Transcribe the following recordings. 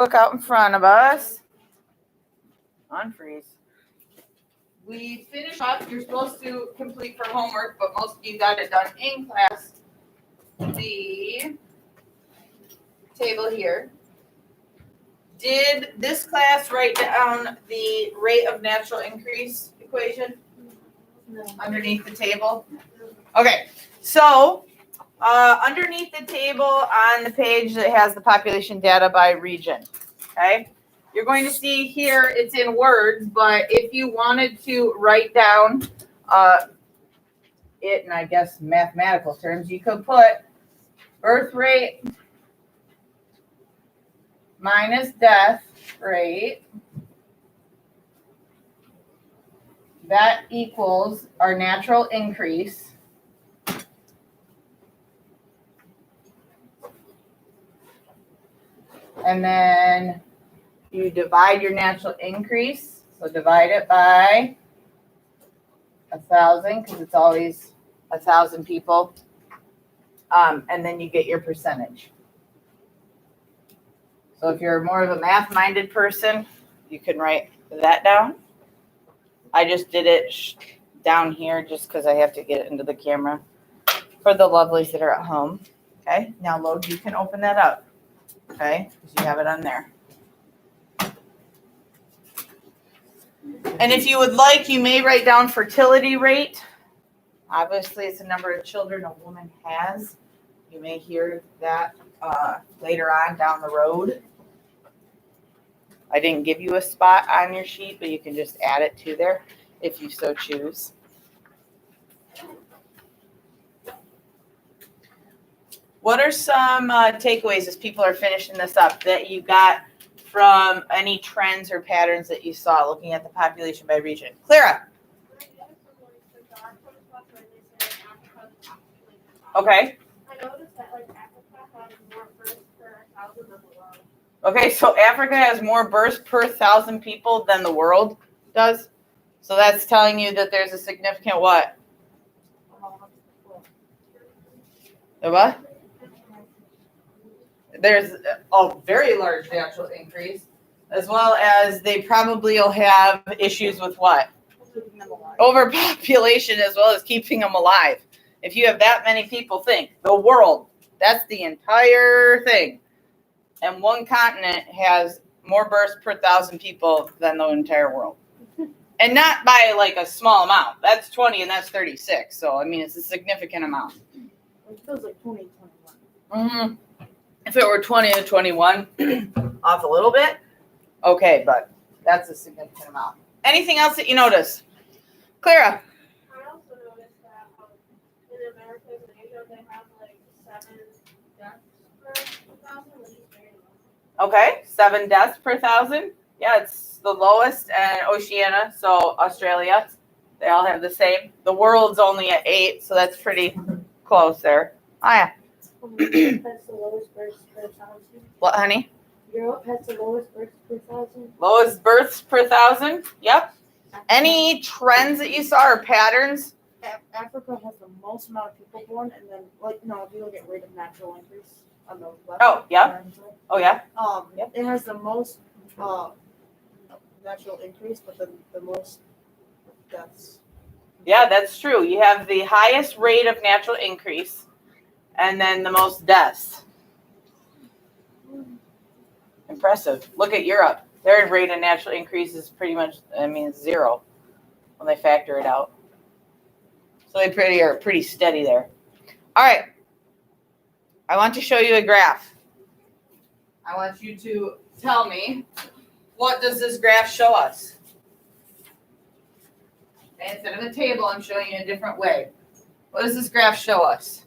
Look out in front of us. Unfreeze. We finished up. You're supposed to complete for homework, but most of you got it done in class. The table here. Did this class write down the rate of natural increase equation? No. Underneath the table? Okay, so underneath the table on the page that has the population data by region, okay? You're going to see here it's in words, but if you wanted to write down it in, I guess, mathematical terms, you could put birth rate minus death rate. That equals our natural increase. And then you divide your natural increase. So divide it by 1,000 because it's always 1,000 people. And then you get your percentage. So if you're more of a math-minded person, you can write that down. I just did it down here just because I have to get it into the camera for the lovelies that are at home. Okay, now Load, you can open that up. Okay, because you have it on there. And if you would like, you may write down fertility rate. Obviously, it's the number of children a woman has. You may hear that later on down the road. I didn't give you a spot on your sheet, but you can just add it to there if you so choose. What are some takeaways as people are finishing this up that you got from any trends or patterns that you saw looking at the population by region? Clara. Okay. I noticed that Africa has more births per 1,000 than the world. Okay, so Africa has more births per 1,000 people than the world does. So that's telling you that there's a significant what? The what? There's a very large natural increase, as well as they probably will have issues with what? Overpopulation, as well as keeping them alive. If you have that many people, think the world. That's the entire thing. And one continent has more births per 1,000 people than the entire world. And not by like a small amount. That's 20 and that's 36. So, I mean, it's a significant amount. It feels like 20, 21. Mm-hmm. If it were 20 to 21, off a little bit, okay, but that's a significant amount. Anything else that you notice? Clara? I also noticed that in America and Asia, they have 7 deaths per 1,000, which is very low. Okay, 7 deaths per 1,000. Yeah, it's the lowest, and Oceania, so Australia, they all have the same. The world's only at 8, so that's pretty close there. Oh, yeah. Europe has the lowest births per 1,000. What, honey? Europe has the lowest births per 1,000. Lowest births per 1,000? Yep. Any trends that you saw or patterns? Africa has the most amount of people born, and then, if you look at rate of natural increase on the left. Oh, yeah. Oh, yeah. Yep. It has the most natural increase, but the most deaths. Yeah, that's true. You have the highest rate of natural increase, and then the most deaths. Impressive. Look at Europe. Their rate of natural increase is pretty much, it's 0 when they factor it out. So they are pretty steady there. All right. I want to show you a graph. I want you to tell me, what does this graph show us? And instead of a table, I'm showing you a different way. What does this graph show us?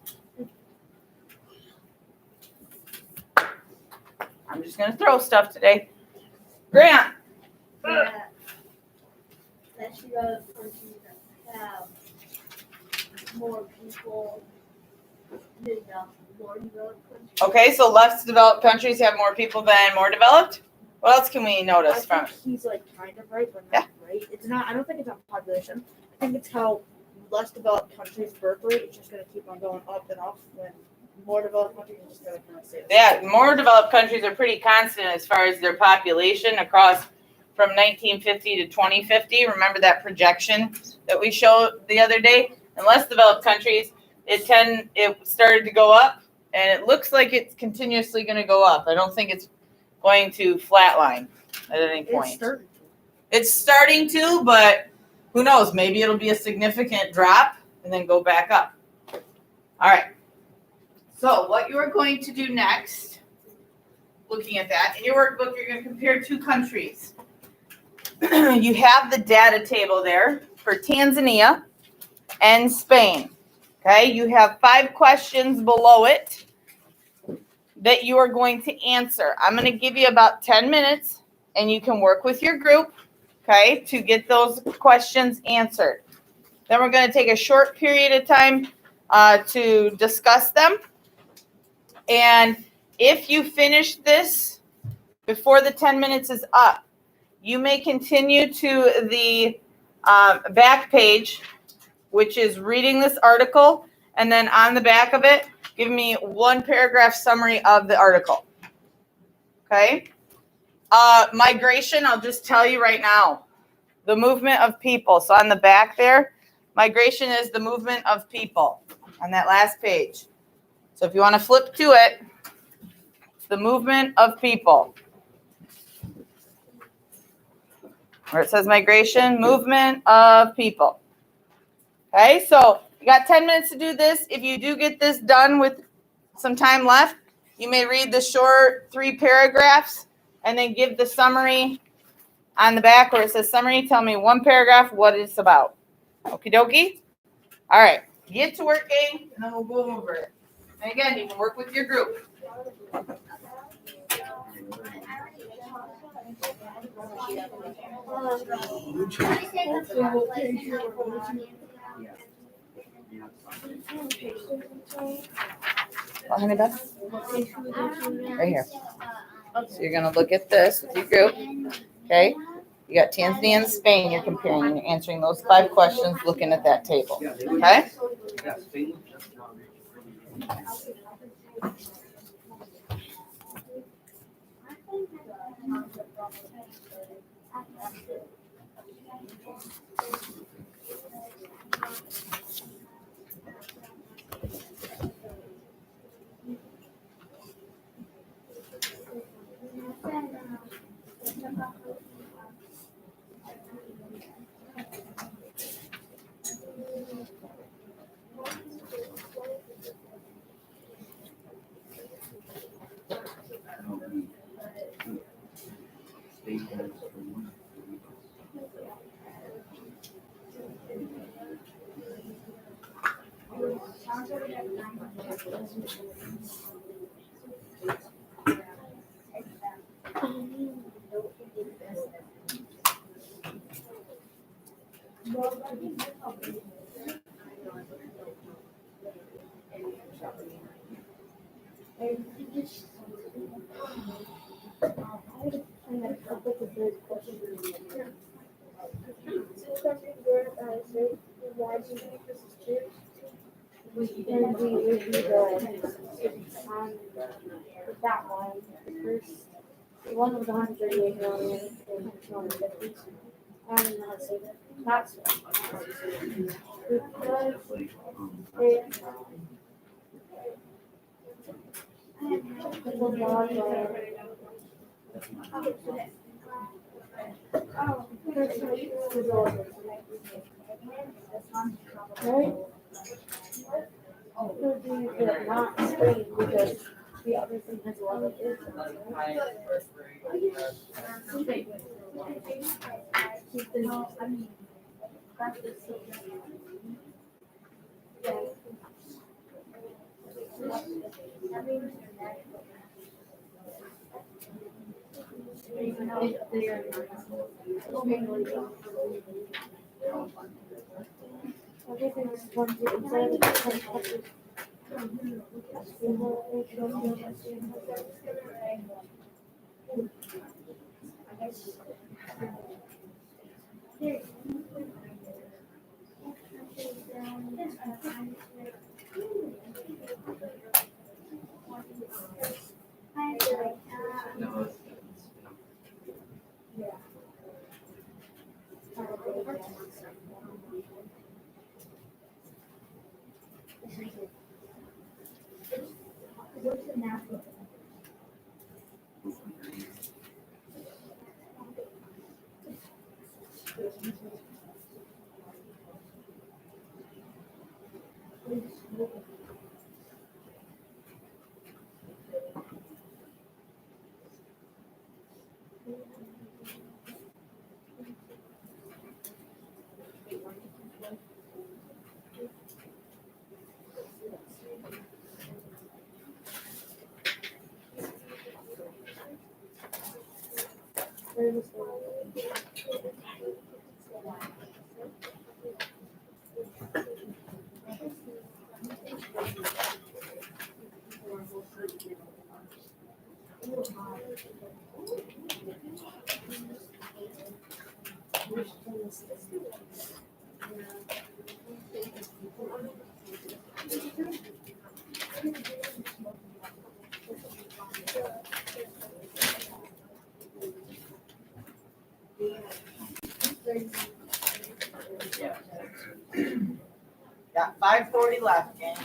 I'm just going to throw stuff today. Grant. That you have countries that have more people than more developed countries. Okay, so less developed countries have more people than more developed? What else can we notice from? I think he's kind of right, but not right. It's not. I don't think it's on population. I think it's how less developed countries' birth rate is just going to keep on going up and up when More developed countries are just gonna kind of stay. Yeah, more developed countries are pretty constant as far as their population across from 1950 to 2050. Remember that projection that we showed the other day? In less developed countries, it started to go up, and it looks like it's continuously going to go up. I don't think it's going to flatline at any point. It's starting to, but who knows? Maybe it'll be a significant drop and then go back up. All right. So what you are going to do next, looking at that, in your workbook, you're going to compare two countries. You have the data table there for Tanzania and Spain. Okay, you have 5 questions below it that you are going to answer. I'm going to give you about 10 minutes, and you can work with your group, okay, to get those questions answered. Then we're going to take a short period of time to discuss them. And if you finish this before the 10 minutes is up, you may continue to the back page, which is reading this article, and then on the back of it, give me 1 paragraph summary of the article. Okay? Migration, I'll just tell you right now, the movement of people. So on the back there, migration is the movement of people on that last page. So if you want to flip to it, it's the movement of people. Where it says migration, movement of people. Okay, so you got 10 minutes to do this. If you do get this done with some time left, you may read the short 3 paragraphs and then give the summary on the back where it says summary. Tell me 1 paragraph what it's about. Okie dokie? All right, get to work, gang, and then we'll go over it. And again, you can work with your group. Well, honey, Beth? Right here. So you're going to look at this with your group. Okay? You got Tanzania and Spain you're comparing, and you're answering those 5 questions looking at that table. Okay? And we reviewed that one first. One was 138 million and 250. And let's see, that's right? Would be not Spain because the other thing has a lot of it. Everything is one thing. Got 5:40 left, gang.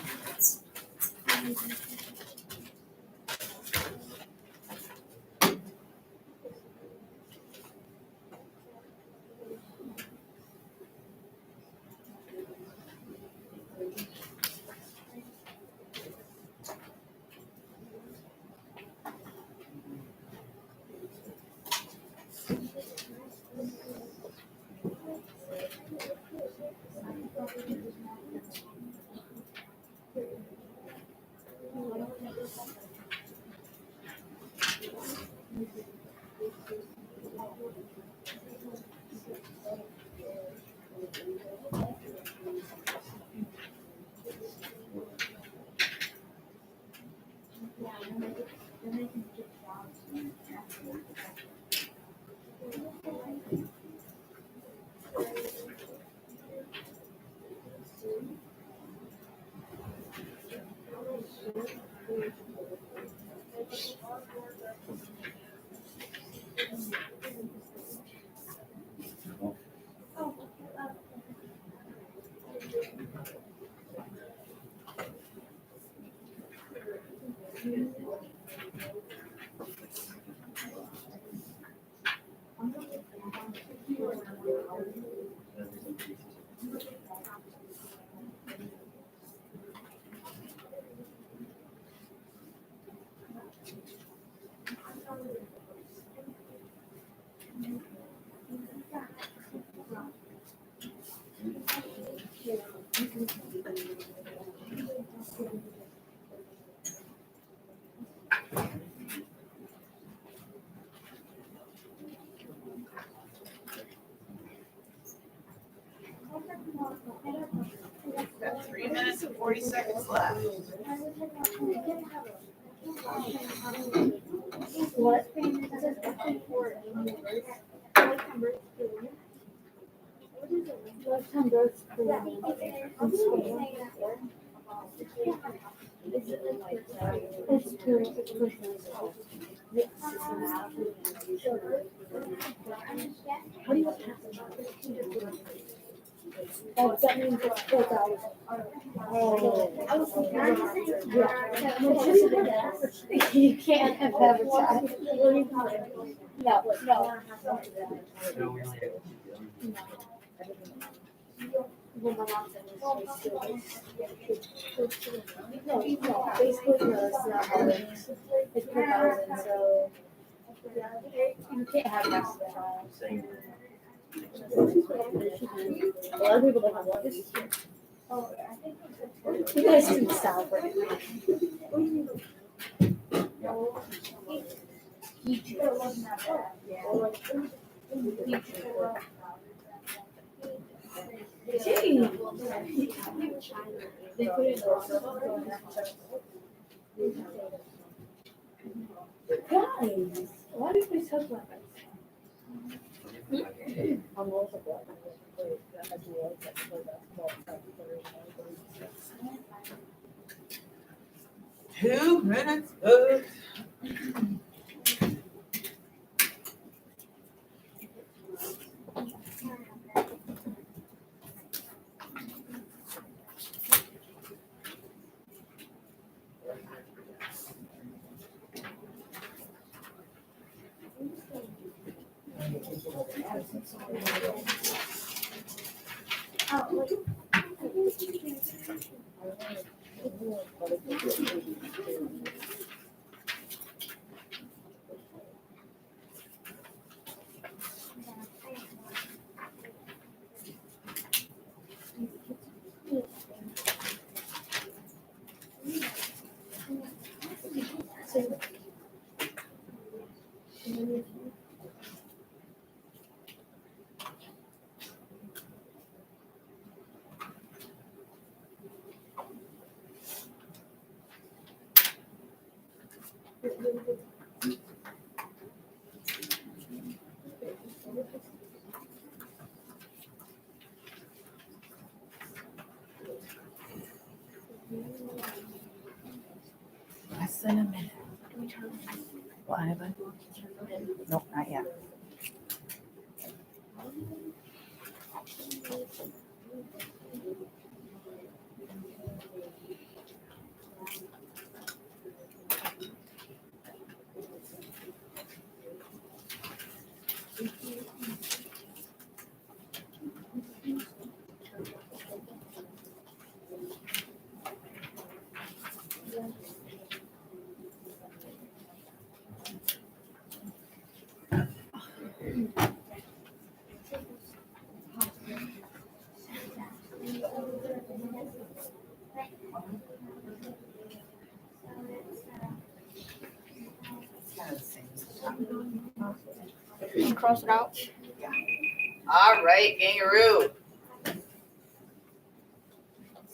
Got 3 minutes and 40 seconds left. What? Lifetime growth How do you that means it's 4,000. Oh. I was thinking, you can't have advertised. No. Well, my mom said no, basically, no, it's not how it is. It's per thousand, so you can't have mass of the trial. A lot of people don't have lungs. You guys can celebrate. They put it guys, why do we talk about this? Two minutes left. in a minute. What, Ivan? Nope, not yet. Cross it out. All right, Kangaroo.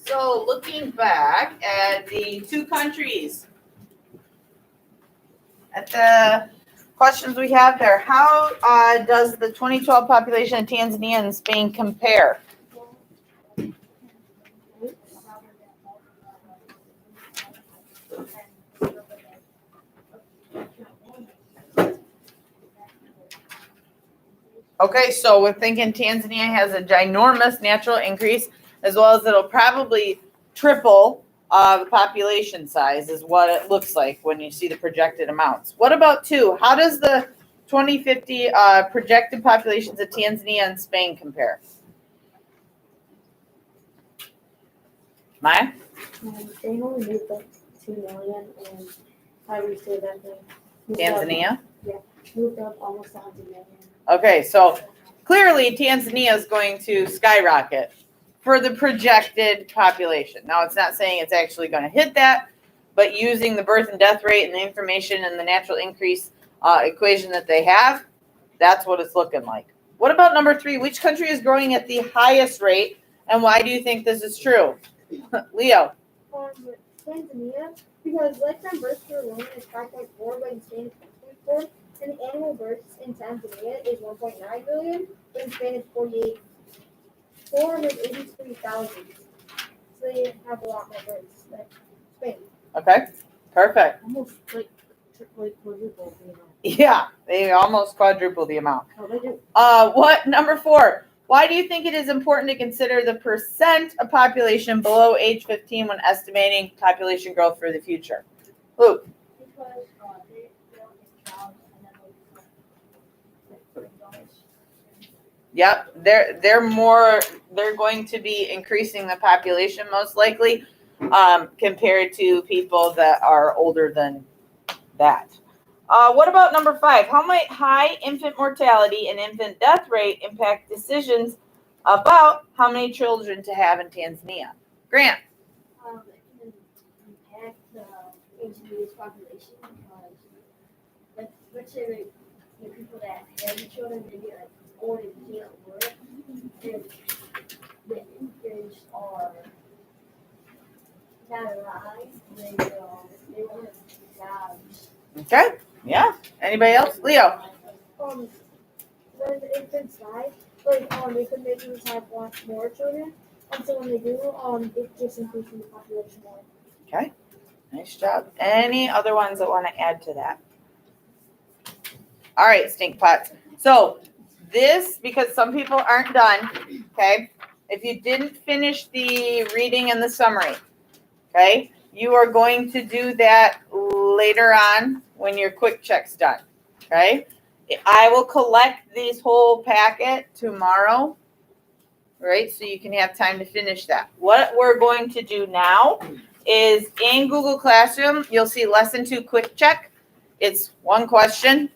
So looking back at the two countries, at the questions we have there, how does the 2012 population of Tanzania and Spain compare? Okay, so we're thinking Tanzania has a ginormous natural increase, as well as it'll probably triple the population size, is what it looks like when you see the projected amounts. What about two? How does the 2050 projected populations of Tanzania and Spain compare? Maya? Spain only moved up 2 million, and how do you say that thing? Tanzania? Moved up almost 100 million. Okay, so clearly Tanzania is going to skyrocket for the projected population. Now, it's not saying it's actually going to hit that, but using the birth and death rate and the information and the natural increase equation that they have, that's what it's looking like. What about number 3? Which country is growing at the highest rate, and why do you think this is true? Leo. Tanzania, because lifetime births per woman is 5.4, but in Spain it's 6.4, and the annual births in Tanzania is 1.9 million, but in Spain it's 483,000. So they have a lot more births than Spain. Okay, perfect. Almost like quadruple, you know. Yeah, they almost quadruple the amount. Oh, they do. What number 4? Why do you think it is important to consider the percent of population below age 15 when estimating population growth for the future? Luke. Because they don't get jobs and then Yep, they're going to be increasing the population most likely, compared to people that are older than that. What about number 5? How might high infant mortality and infant death rate impact decisions about how many children to have in Tanzania? Grant. it can impact the Tanzania's population because, like, let's say the people that have the children, they get like old and can't work, and the infants are not alive, they won't have jobs. Okay. Yeah. Anybody else? Leo. When the infants die, like they could maybe have more children, and so when they do, it just increases the population more. Okay. Nice job. Any other ones that want to add to that? All right, stink pots. So this, because some people aren't done, okay? If you didn't finish the reading and the summary, okay, you are going to do that later on when your quick check's done, okay? I will collect this whole packet tomorrow, right? So you can have time to finish that. What we're going to do now is in Google Classroom, you'll see lesson 2 quick check. It's one question,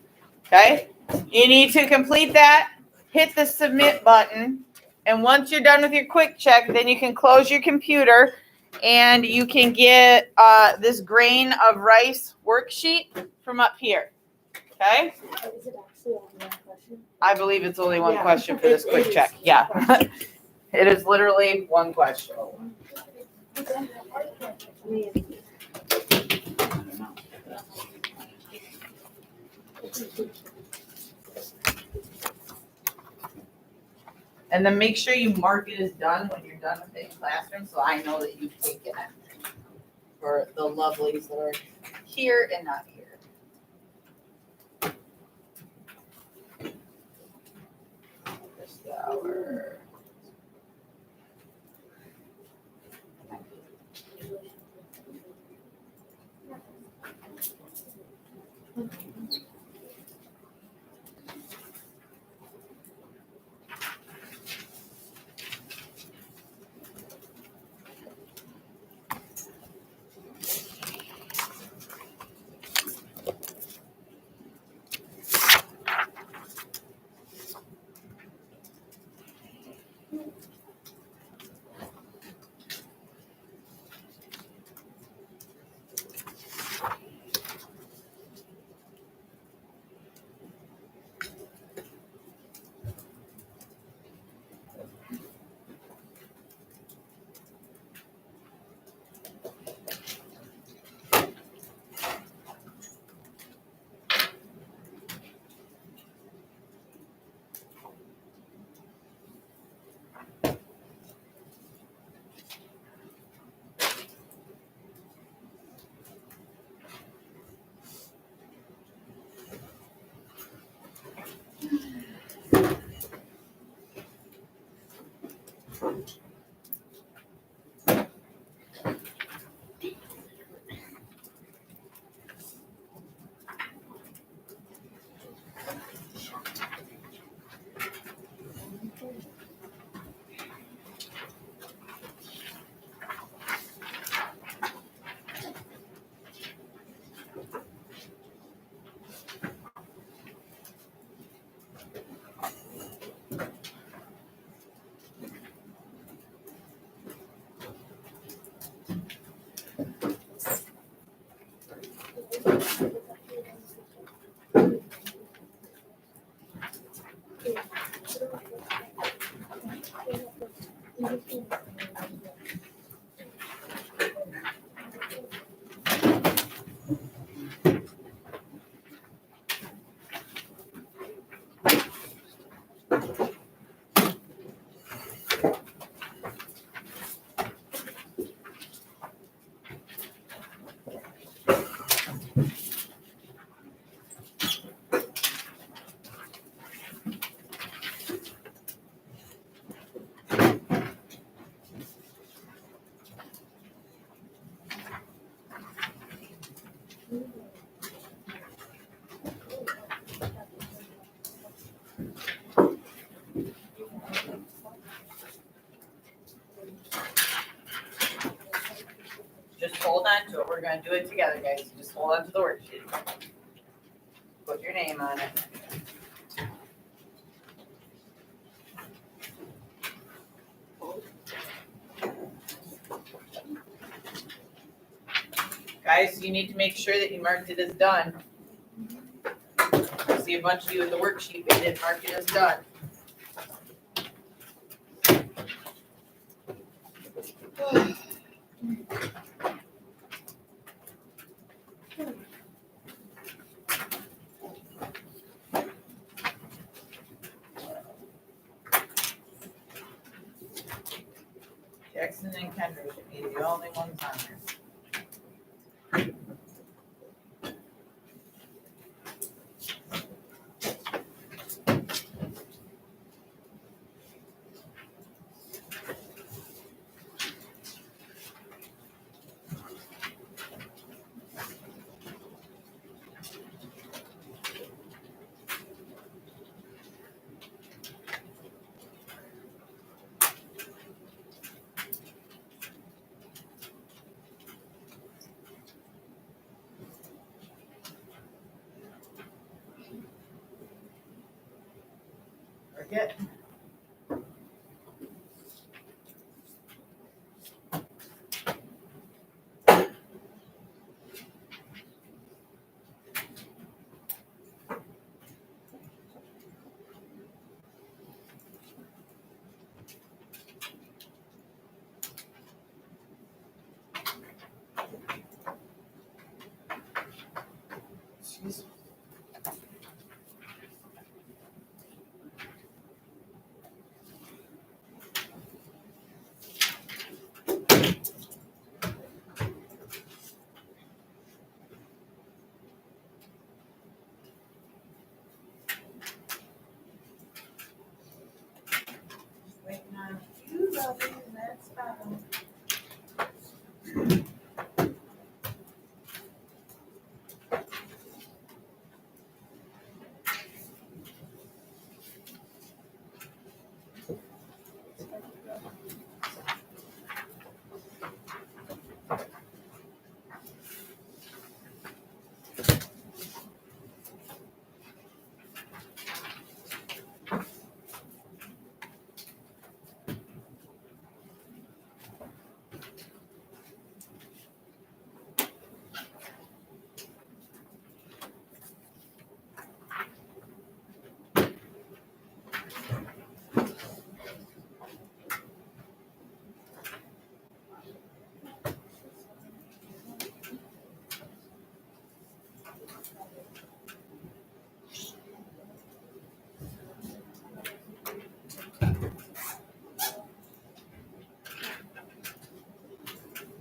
okay? You need to complete that, hit the submit button, and once you're done with your quick check, then you can close your computer and you can get this grain of rice worksheet from up here, okay? Is it actually only one question? I believe it's only one Yeah. question for this quick check. Yeah. It is literally one question. I mean, And then make sure you mark it as done when you're done with it in classroom, so I know that you've taken it. For the lovelies that are here and not here. This hour. Just hold on to it. We're gonna do it together, guys. Just hold on to the worksheet. Put your name on it. Guys, you need to make sure that you marked it as done. I see a bunch of you with the worksheet, but you didn't mark it as done. Jackson and Kendra should be the only ones on there. Forget. Jeez.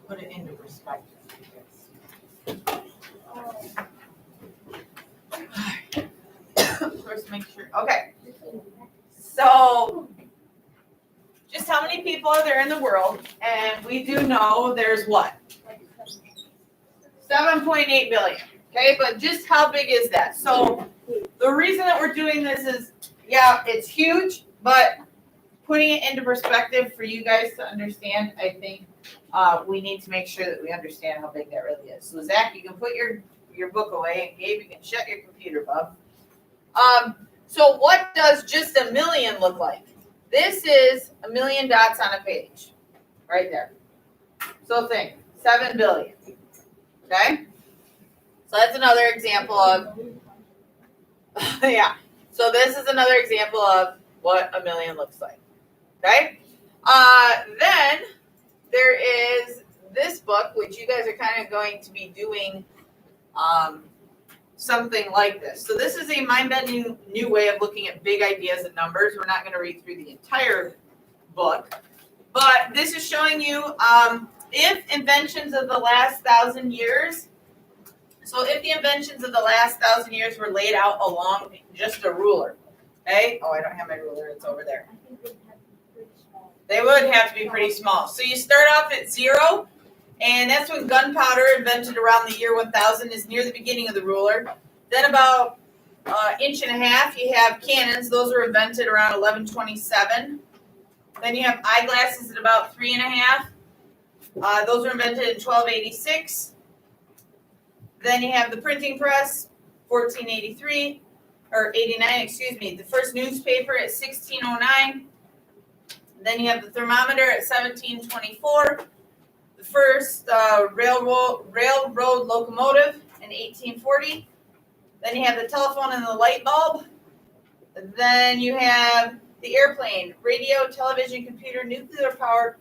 Put it into perspective. First, make sure. Okay. So, just how many people are there in the world? And we do know there's what? 7.8 billion. Okay, but just how big is that? So, the reason that we're doing this is, yeah, it's huge, but putting it into perspective for you guys to understand, I think we need to make sure that we understand how big that really is. So, Zach, you can put your book away, and Gabe, you can shut your computer, bub. So what does just a million look like? This is a million dots on a page, right there. So think, 7 billion, okay? So that's another example of, yeah. So this is another example of what a million looks like, okay? Then there is this book, which you guys are kind of going to be doing something like this. So this is a mind-bending new way of looking at big ideas and numbers. We're not going to read through the entire book, but this is showing you if inventions of the last 1,000 years, so if the inventions of the last 1,000 years were laid out along just a ruler, okay? Oh, I don't have my ruler. It's over there. They would have to be pretty small. So you start off at 0, and that's when gunpowder, invented around the year 1000, is near the beginning of the ruler. Then about inch and a half, you have cannons. Those were invented around 1127. Then you have eyeglasses at about 3.5. Those were invented in 1286. Then you have the printing press, 1483, or 89, excuse me. The first newspaper at 1609. Then you have the thermometer at 1724. The first railroad locomotive in 1840. Then you have the telephone and the light bulb. Then you have the airplane, radio, television, computer, nuclear power,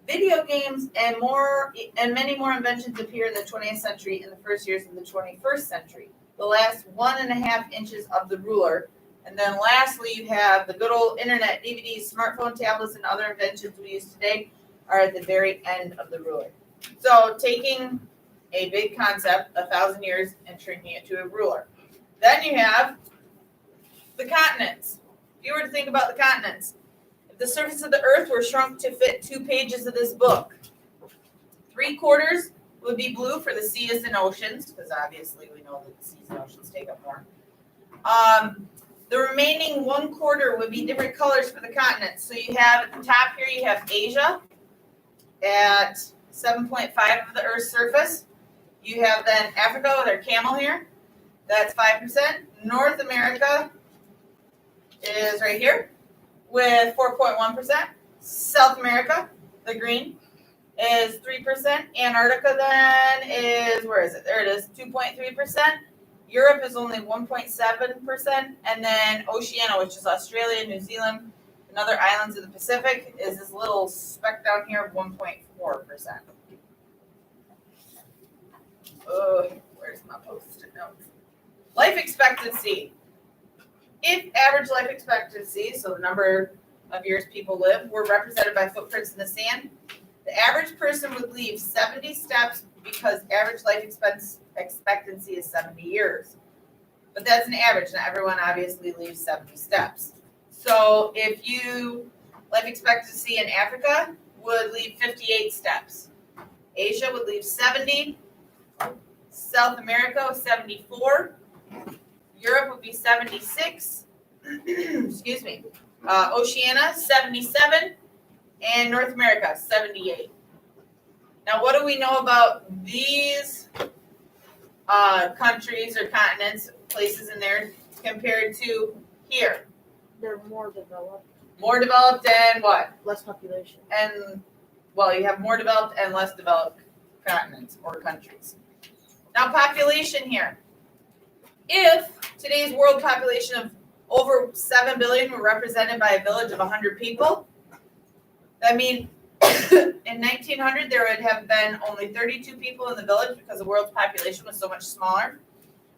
video games, and more, and many more inventions appear in the 20th century in the first years of the 21st century. The last 1.5 inches of the ruler. And then lastly, you have the good old internet, DVDs, smartphone, tablets, and other inventions we use today are at the very end of the ruler. So taking a big concept, 1,000 years, and shrinking it to a ruler. Then you have the continents. If you were to think about the continents, if the surface of the earth were shrunk to fit 2 pages of this book, 3/4 would be blue for the seas and oceans, because obviously we know that the seas and oceans take up more. The remaining 1/4 would be different colors for the continents. So you have at the top here, you have Asia at 7.5 of the Earth's surface. You have then Africa with our camel here. That's 5%. North America is right here with 4.1%. South America, the green, is 3%. Antarctica then is, where is it? There it is, 2.3%. Europe is only 1.7%. And then Oceania, which is Australia, New Zealand, and other islands of the Pacific, is this little speck down here of 1.4%. Oh, where's my post-it notes? Life expectancy. If average life expectancy, so the number of years people live, were represented by footprints in the sand, the average person would leave 70 steps because average life expectancy is 70 years. But that's an average. Not everyone obviously leaves 70 steps. So if you, life expectancy in Africa would leave 58 steps. Asia would leave 70. South America was 74. Europe would be 76. Excuse me. Oceania, 77. And North America, 78. Now, what do we know about these countries or continents, places in there, compared to here? They're more developed, More developed and what? less population. And, well, you have more developed and less developed continents or countries. Now, population here. If today's world population of over 7 billion were represented by a village of 100 people, that means in 1900 there would have been only 32 people in the village because the world's population was so much smaller.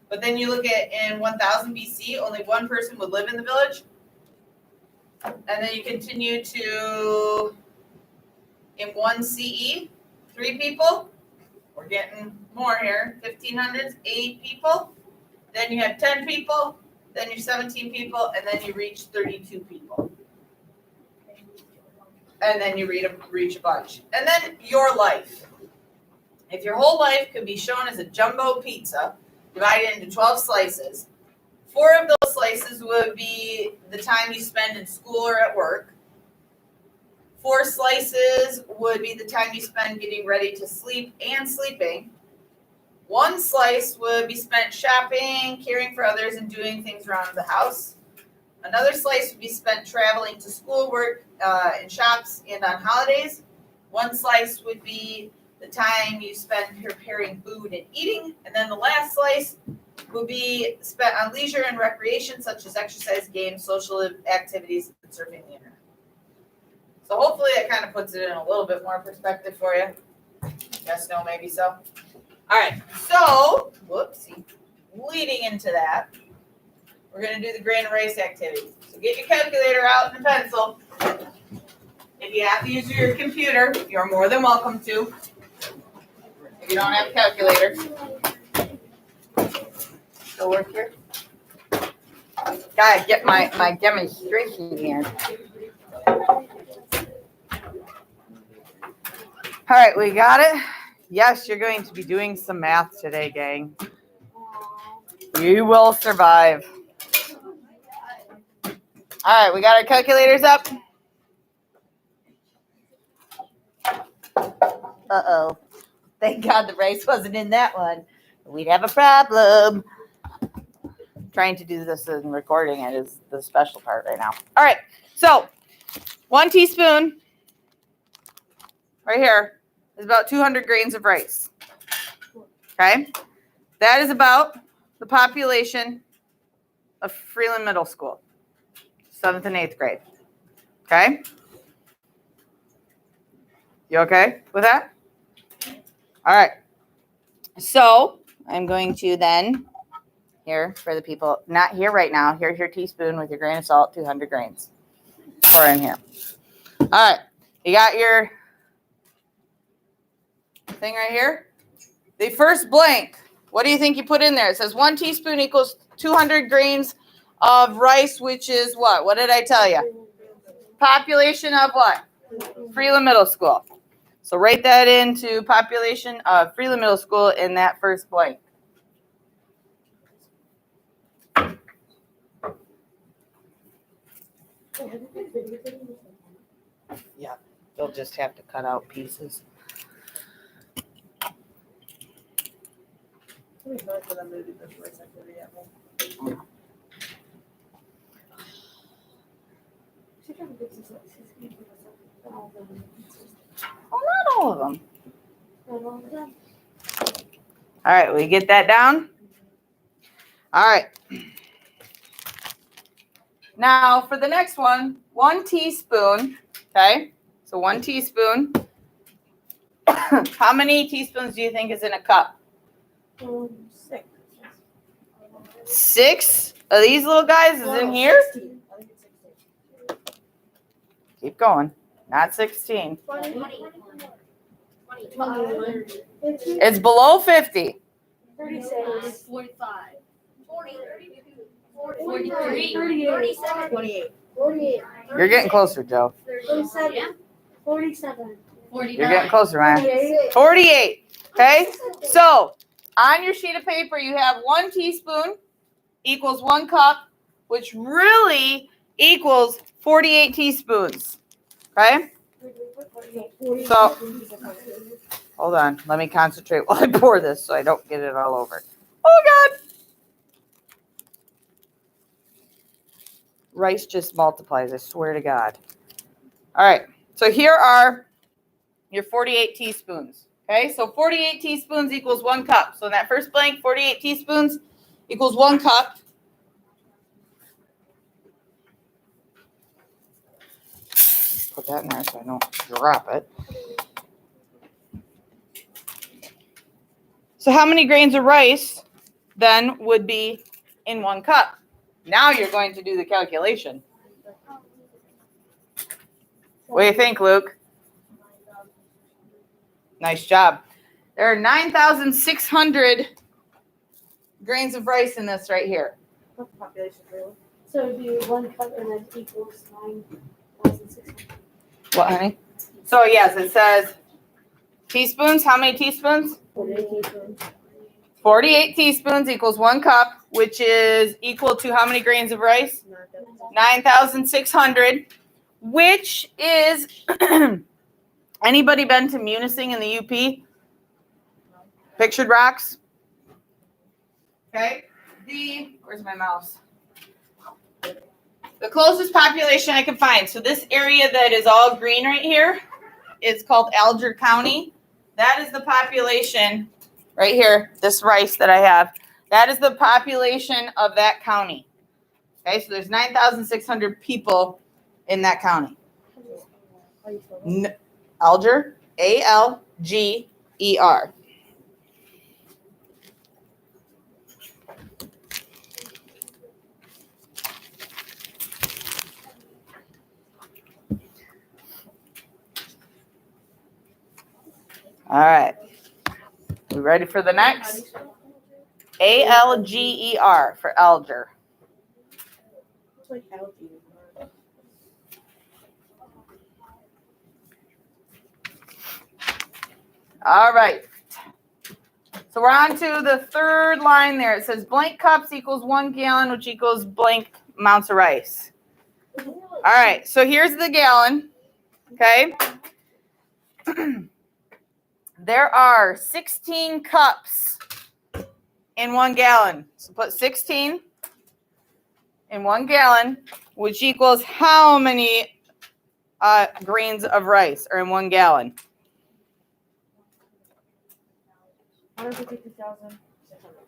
But then you look at in 1000 BC, only one person would live in the village. And then you continue to, in 1 CE, 3 people. We're getting more here. 1500s, 8 people. Then you have 10 people. Then you're 17 people. And then you reach 32 people. And then you reach a bunch. And then your life. If your whole life could be shown as a jumbo pizza, divided into 12 slices, 4 of those slices would be the time you spend in school or at work. 4 slices would be the time you spend getting ready to sleep and sleeping. 1 slice would be spent shopping, caring for others, and doing things around the house. Another slice would be spent traveling to school, work, in shops, and on holidays. 1 slice would be the time you spend preparing food and eating. And then the last slice would be spent on leisure and recreation, such as exercise, games, social activities, and surfing the internet. So hopefully that kind of puts it in a little bit more perspective for you. Yes, no, maybe so. All right, so, whoopsie, leading into that, we're going to do the grand erase activity. So get your calculator out and a pencil. If you have to use your computer, you're more than welcome to. If you don't have a calculator. Still work here? Gotta get my demonstration here. All right, we got it. Yes, you're going to be doing some math today, gang. You will survive. All right, we got our calculators up. Uh-oh. Thank God the rice wasn't in that one. We'd have a problem. Trying to do this and recording it is the special part right now. All right, so 1 teaspoon right here is about 200 grains of rice. Okay? That is about the population of Freeland Middle School, 7th and 8th grade. Okay? You okay with that? All right. So I'm going to then, here for the people, not here right now, here's your teaspoon with your grain of salt, 200 grains. Pour in here. All right. You got your thing right here? The first blank, what do you think you put in there? It says 1 teaspoon equals 200 grains of rice, which is what? What did I tell you? Population of what? Freeland Middle School. So write that into population of Freeland Middle School in that first blank. Yeah, you'll just have to cut out pieces. Oh, not all of them. All right, we get that down? All right. Now, for the next one, 1 teaspoon, okay? So 1 teaspoon. How many teaspoons do you think is in a cup? 6. 6 of these little guys is in here? 16. I think it's 16. Keep going. Not 16. 21. It's below 50. 36. 45. 43. 37. 28. 48. You're getting closer, Joe. 37. 47. You're getting closer, Ryan. 48. 48. Okay? So, on your sheet of paper, you have 1 teaspoon equals 1 cup, which really equals 48 teaspoons. Okay? So- Hold on, let me concentrate while I pour this so I don't get it all over. Oh God! Rice just multiplies, I swear to God. All right, so here are your 48 teaspoons. Okay, so 48 teaspoons equals 1 cup. So in that first blank, 48 teaspoons equals 1 cup. Put that in there so I don't drop it. So how many grains of rice then would be in 1 cup? Now you're going to do the calculation. What do you think, Luke? Nice job. There are 9,600 grains of rice in this right here. So it'd be 1 cup and that equals 9,600. What, honey? So yes, it says teaspoons. How many teaspoons? 48 teaspoons equals 1 cup, which is equal to how many grains of rice? 9,600, which is, anybody been to Munising in the UP? Pictured rocks? Okay. Where's my mouse? The closest population I can find. So this area that is all green right here is called Alger County. That is the population right here, this rice that I have. That is the population of that county. Okay, so there's 9,600 people in that county. Alger, Alger. All right. We ready for the next? Alger for Alger. It's like algae. All right. So we're on to the third line there. It says blank cups equals 1 gallon, which equals blank amounts of rice. All right. So here's the gallon. Okay. There are 16 cups in 1 gallon. So put 16 in 1 gallon, which equals how many grains of rice are in 1 gallon?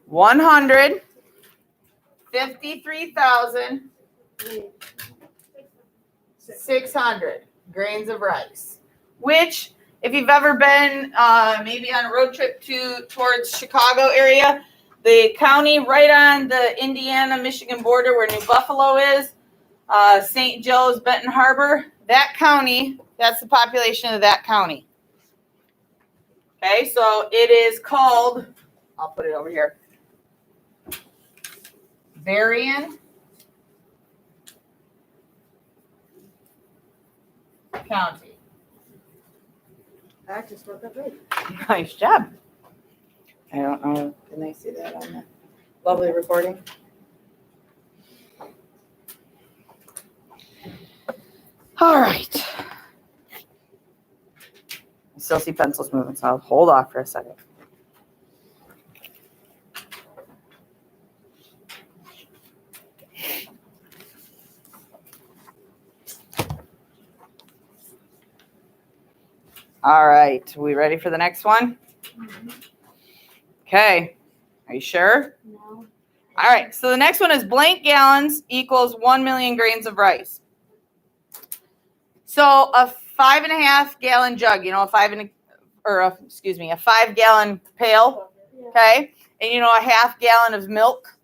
153,600 grains of rice, which, if you've ever been maybe on a road trip towards Chicago area, the county right on the Indiana-Michigan border where New Buffalo is, St. Joe's, Benton Harbor, that county, that's the population of that county. Okay, so it is called, I'll put it over here, Berrien County. I just wrote that right. Nice job. I don't know, can they see that on the lovely recording? All right. I still see pencils moving, so I'll hold off for a second. All right, we ready for the next one? Okay, are you sure? No. All right, so the next one is blank gallons equals 1 million grains of rice. So a 5.5 gallon jug, you know, a 5 gallon pail, okay? And you know, a half gallon of milk,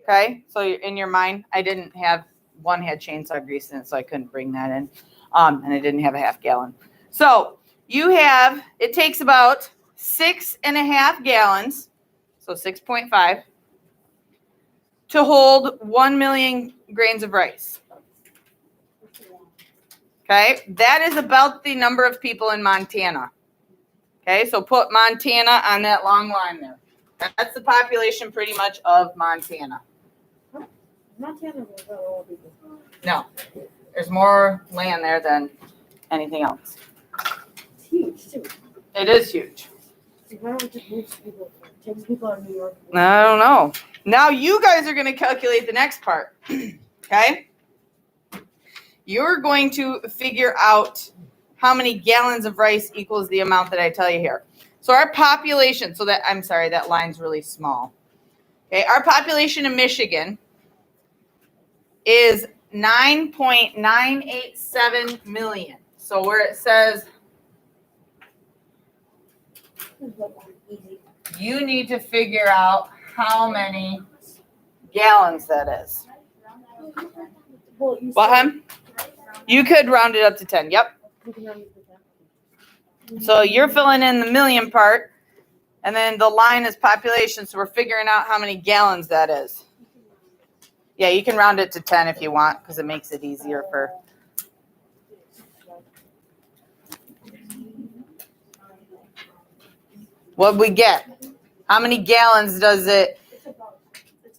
okay? So in your mind, I didn't have, one had chainsaw grease in it, so I couldn't bring that in. And I didn't have a half gallon. So you have, it takes about 6.5 gallons, so 6.5, to hold 1 million grains of rice. Okay, that is about the number of people in Montana. Okay, so put Montana on that long line there. That's the population pretty much of Montana. Montana was all people. No, there's more land there than anything else. It's huge too. It is huge. Like, why don't we just move people? Take people out of New York. I don't know. Now you guys are going to calculate the next part. Okay? You're going to figure out how many gallons of rice equals the amount that I tell you here. So our population, I'm sorry, that line's really small. Okay, our population in Michigan is 9.987 million. So where it says Easy. you need to figure out how many gallons that is. Well, you What, said hon? You could round it up to 10. Yep. we can run it for that. So you're filling in the million part, and then the line is population. So we're figuring out how many gallons that is. Yeah, you can round it to 10 if you want, because it makes it easier for. What'd we get? How many gallons does it? It's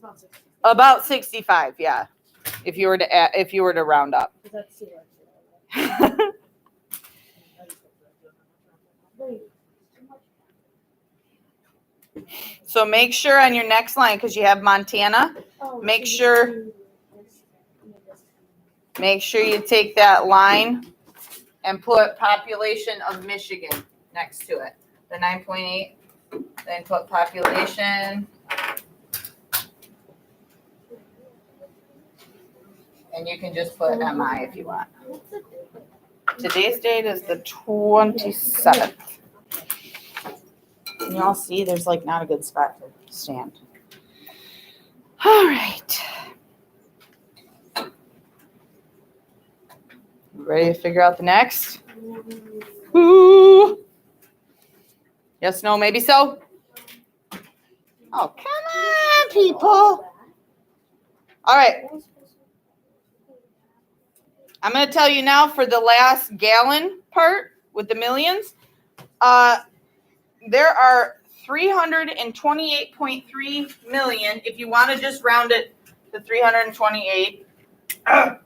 about 60. About 65. Yeah, if you were to round up. Because that's too much. Wait. So make sure on your next line, because you have Montana, Oh, Make so you sure- do this. make sure you take that line and put population of Michigan next to it. The 9.8, then put population. And you can just put MI if you want. What's the date? Today's date is the 27th. Can y'all see there's like not a good spot to stand. All right. Ready to figure out the next? Ooh. Yes, no, maybe so. Oh, come on, people. All right. I'm going to tell you now for the last gallon part with the millions. There are 328.3 million. If you want to just round it to 328, there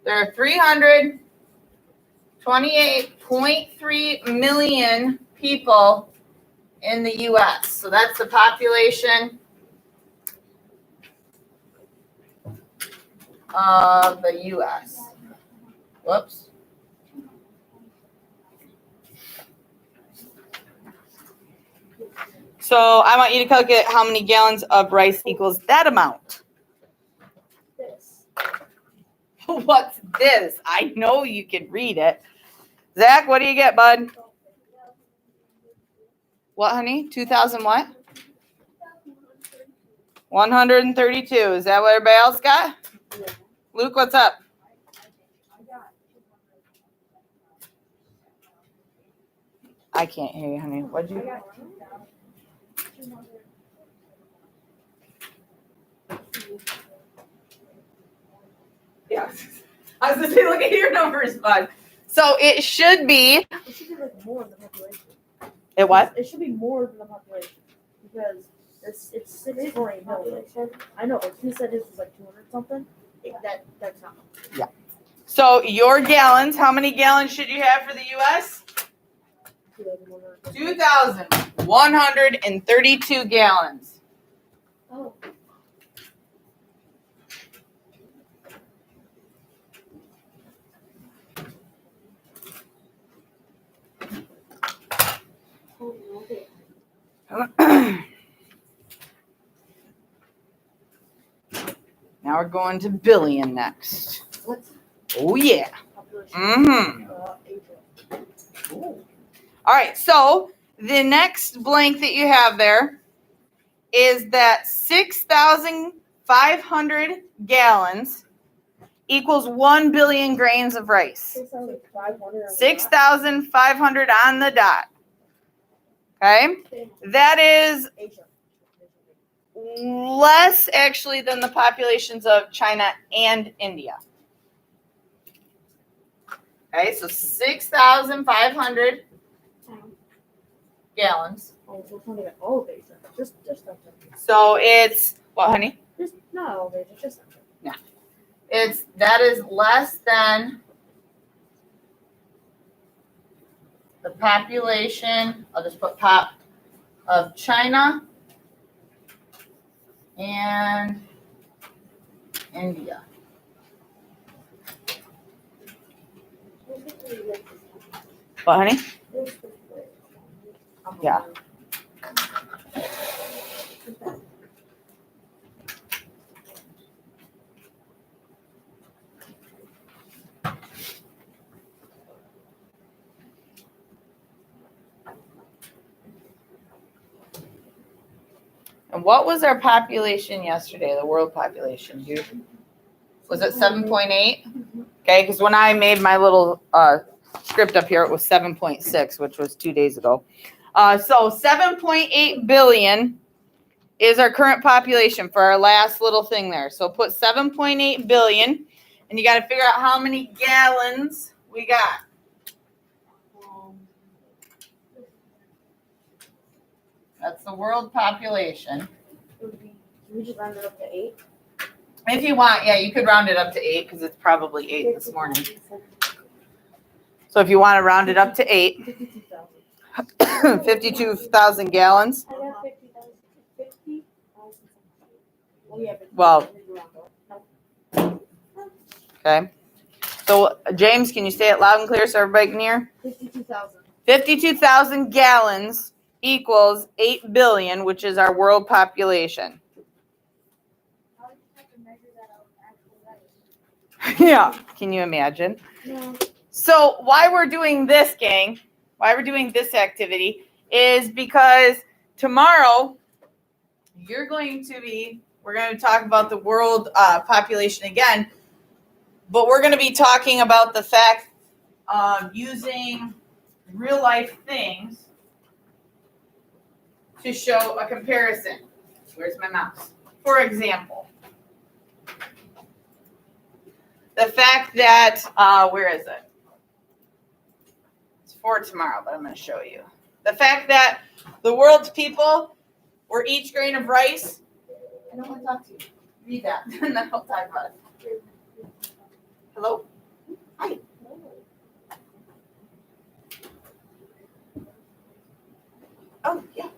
are 328.3 million people in the U.S. So that's the population of the U.S. Whoops. So I want you to calculate how many gallons of rice equals that amount. This. What's this? I know you can read it. Zach, what do you get, bud? What, honey? 2,000 what? 132. Is that what everybody else got? Yeah. Luke, what's up? I can't hear you, honey. What'd you? Yeah. I was gonna say, look at your numbers, bud. So it should be. It should be like more than the population. It what? It should be more than the population because it's 6.8 million. I know. If you said this was like 200 something, that's not. So your gallons, how many gallons should you have for the U.S.? 2,132 gallons. Oh. Oh, okay. Now we're going to billion next. What? Oh yeah. Population? Mm-hmm. Asia. All right, so the next blank that you have there is that 6,500 gallons equals 1 billion grains of rice. 6,500. 6,500 on the dot. Okay? That is Asia. less actually than the populations of China and India. Okay, so 6,500 gallons. Oh, so it's not even all of Asia. Just that. So it's what, honey? Just not all of Asia. Just that. That is less than the population, I'll just put pop, of China and India. What, honey? Yeah. And what was our population yesterday, the world population? Was it 7.8? Okay, because when I made my little script up here, it was 7.6, which was 2 days ago. So 7.8 billion is our current population for our last little thing there. So put 7.8 billion, and you got to figure out how many gallons we got. That's the world population. We just round it up to 8. If you want, yeah, you could round it up to 8 because it's probably 8 this morning. So if you want to round it up to 8, 52,000. 52,000 gallons. I got 50,000. 50,000. Oh, yeah, but Well- round up. Okay. So James, can you say it loud and clear so everybody can hear? 52,000. 52,000 gallons equals 8 billion, which is our world population. How would you have to measure that out with actual rice? Yeah. Can you imagine? No. So why we're doing this, gang, why we're doing this activity is because tomorrow we're going to talk about the world population again, but we're going to be talking about the fact of using real life things to show a comparison. Where's my mouse? For example, the fact that, where is it? It's for tomorrow, but I'm going to show you. The fact that the world's people were each grain of rice. I don't want to talk to you. Read that, and then I'll talk about it. Hello? Hi. Oh, yeah.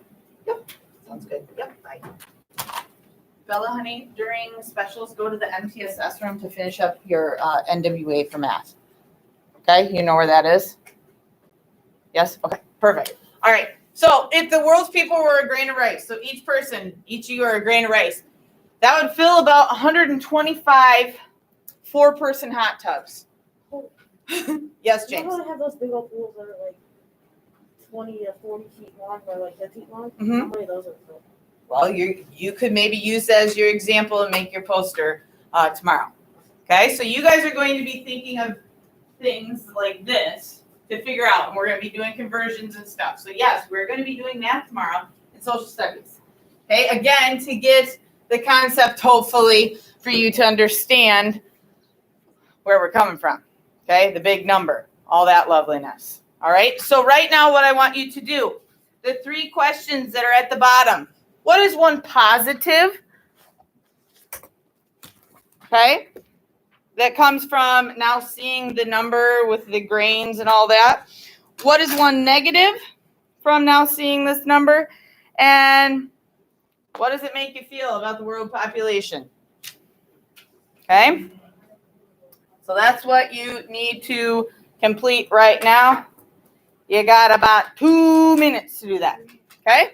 Yep. Sounds good. Yep. Bye. Bella, honey, during specials, go to the MTSS room to finish up your NWA for math. Okay? You know where that is? Yes? Okay. Perfect. All right. So if the world's people were a grain of rice, so each of you are a grain of rice, that would fill about 125 4-person hot tubs. Yes, You James. know how they have those big old pools that are like 20 to 40 feet long or like 10 feet long? Mhm. How many of those are filled? Well, you could maybe use that as your example and make your poster tomorrow. Okay, so you guys are going to be thinking of things like this to figure out, and we're going to be doing conversions and stuff. So yes, we're going to be doing math tomorrow and social studies. Okay, again, to get the concept, hopefully, for you to understand where we're coming from. Okay, the big number, all that loveliness. All right, so right now what I want you to do, the 3 questions that are at the bottom. What is one positive? Okay, that comes from now seeing the number with the grains and all that. What is one negative from now seeing this number? And what does it make you feel about the world population? Okay, so that's what you need to complete right now. You got about 2 minutes to do that. Okay.